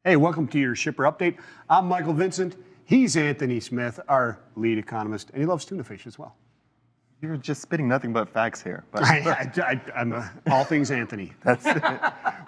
Hey, welcome to your shipper update. I'm Michael Vincent. He's Anthony Smith, our lead economist, and he loves tuna fish as well. You're just spitting nothing but facts here. But I'm all things Anthony. That's it.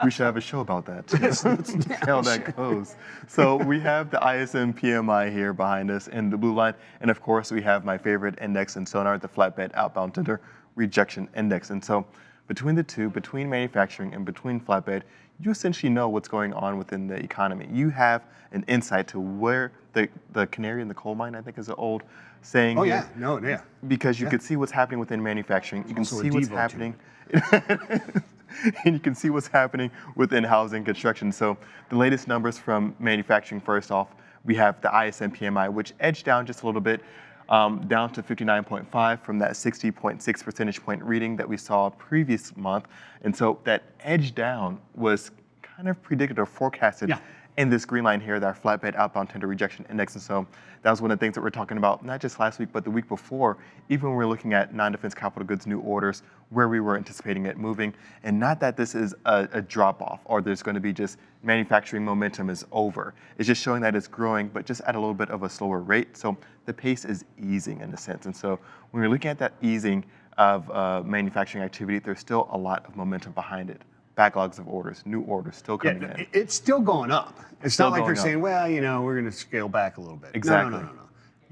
We should have a show about that. See how that goes. So we have the ISM PMI here behind us in the blue line. And of course, we have my favorite index in Sonar, the flatbed outbound tender rejection index. And so between the two, between manufacturing and between flatbed, you essentially know what's going on within the economy. You have an insight to where the canary in the coal mine, I think is an old saying. Oh, yeah. No, yeah. Because you could see what's happening within manufacturing. You can see what's happening. And you can see what's happening within housing construction. So the latest numbers from manufacturing, first off, we have the ISM PMI, which edged down just a little bit, down to 59.5 from that 60.6 percentage point reading that we saw previous month. And so that edge down was kind of predicted or forecasted in this green line here, that flatbed outbound tender rejection index. And so that was one of the things that we're talking about, not just last week, but the week before, even when we're looking at non-defense capital goods new orders, where we were anticipating it moving. And not that this is a drop off or there's going to be just manufacturing momentum is over. It's just showing that it's growing, but just at a little bit of a slower rate. So the pace is easing in a sense. And so when we're looking at that easing of manufacturing activity, there's still a lot of momentum behind it. Backlogs of orders, new orders still coming in. It's still going up. It's still not like they're going up. saying, well, you know, we're going to scale back a little bit. Exactly. No.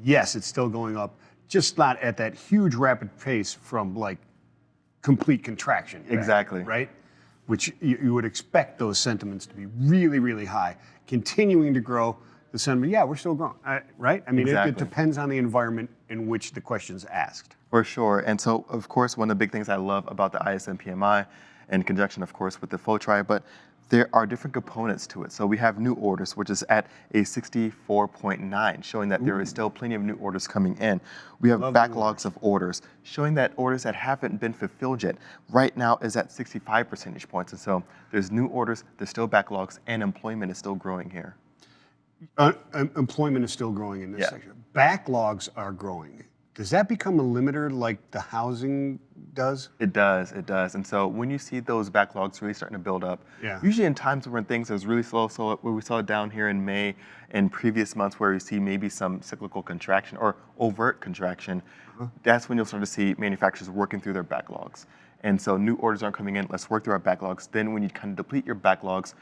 Yes, it's still going up, just not at that huge rapid pace from like complete contraction. Exactly. Right? Which you would expect those sentiments to be really, really high. Continuing to grow, the sentiment, yeah, we're still growing, right? I mean, it depends on the environment in which the question's asked. For sure. And so, of course, one of the big things I love about the ISM PMI, in conjunction, of course, with the FOTRI, but there are different components to it. So we have new orders, which is at a 64.9, showing that there is still plenty of new orders coming in. We have backlogs of orders, showing that orders that haven't been fulfilled yet right now is at 65 percentage points. And so there's new orders, there's still backlogs, and employment is still growing here. Employment is still growing in this section. Backlogs are growing. Does that become a limiter like the housing does? It does. And so when you see those backlogs really starting to build up, usually in times when things are really slow, so where we saw it down here in May and previous months where we see maybe some cyclical contraction or overt contraction, that's when you'll start to see manufacturers working through their backlogs. And so new orders aren't coming in, let's work through our backlogs. Then when you kind of deplete your backlogs,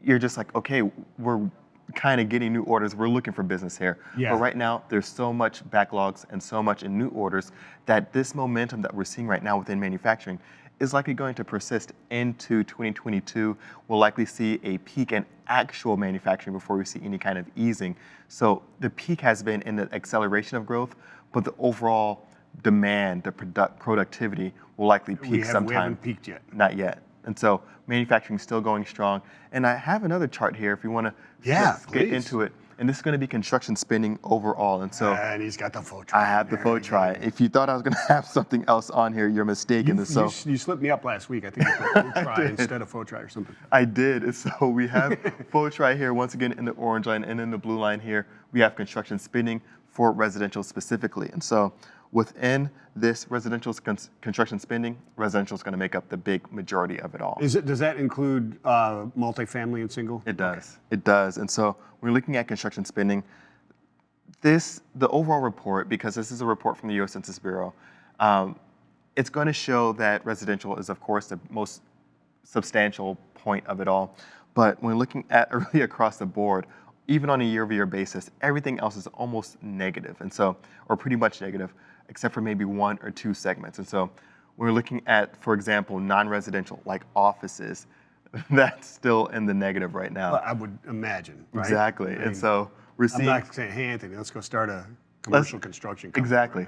you're just like, okay, we're kind of getting new orders. We're looking for business here. Yeah. But right now, there's so much backlogs and so much in new orders that this momentum that we're seeing right now within manufacturing is likely going to persist into 2022. We'll likely see a peak in actual manufacturing before we see any kind of easing. So the peak has been in the acceleration of growth, but the overall demand, the productivity will likely peak sometime. We haven't peaked yet. Not yet. And so manufacturing is still going strong. And I have another chart here if you want to get into it. And this is going to be construction spending overall. And so and he's got the FOTRI. I have the FOTRI. If you thought I was going to have something else on here, you're mistaken. You slipped me up last week. I think you put FOTRI instead of FOTRI or something. I did. And so we have FOTRI here once again in the orange line, and in the blue line here, we have construction spending for residential specifically. And so within this residential construction spending, residential is going to make up the big majority of it all. Does that include multifamily and single? It does. Okay. It does. And so when we're looking at construction spending, the overall report, because this is a report from the U.S. Census Bureau, it's going to show that residential is, of course, the most substantial point of it all. But when looking at really across the board, even on a year-over-year basis, everything else is almost negative, and so, or pretty much negative, except for maybe one or two segments. And so when we're looking at, for example, non-residential, like offices, that's still in the negative right now. Well, I would imagine, right? Exactly. I mean, and so we're seeing... I'm not saying, hey, Anthony, let's go start a commercial construction company. Exactly.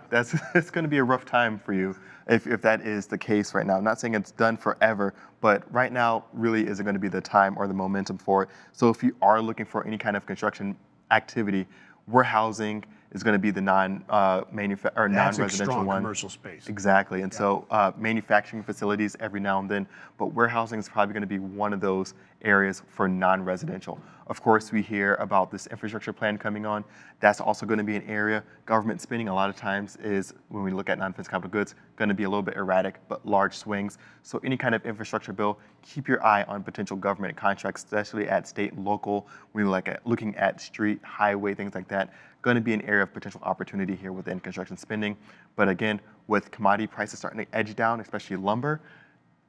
It's going to be a rough time for you if that is the case right now. I'm not saying it's done forever, but right now really isn't going to be the time or the momentum for it. So if you are looking for any kind of construction activity, warehousing is going to be the non-residential strong one. Commercial space. Exactly, and so manufacturing facilities every now and then, but warehousing is probably going to be one of those areas for non-residential. Of course, we hear about this infrastructure plan coming on. That's also going to be an area. Government spending a lot of times is, when we look at non-defense capital goods, going to be a little bit erratic, but large swings. So any kind of infrastructure bill, keep your eye on potential government contracts, especially at state and local. When you're looking at street, highway, things like that, going to be an area of potential opportunity here within construction spending. But again, with commodity prices starting to edge down, especially lumber,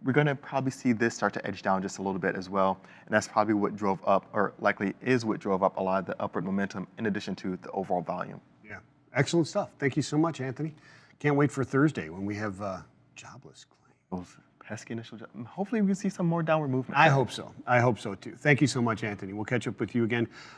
we're going to probably see this start to edge down just a little bit as well. And that's probably what drove up, or likely is what drove up a lot of the upward momentum in addition to the overall volume. Yeah, excellent stuff. Thank you so much, Anthony. Can't wait for Thursday when we have jobless claims. Those pesky initial jobs. Hopefully we can see some more downward movement. I hope so. I hope so too. Thank you so much, Anthony. We'll catch up with you again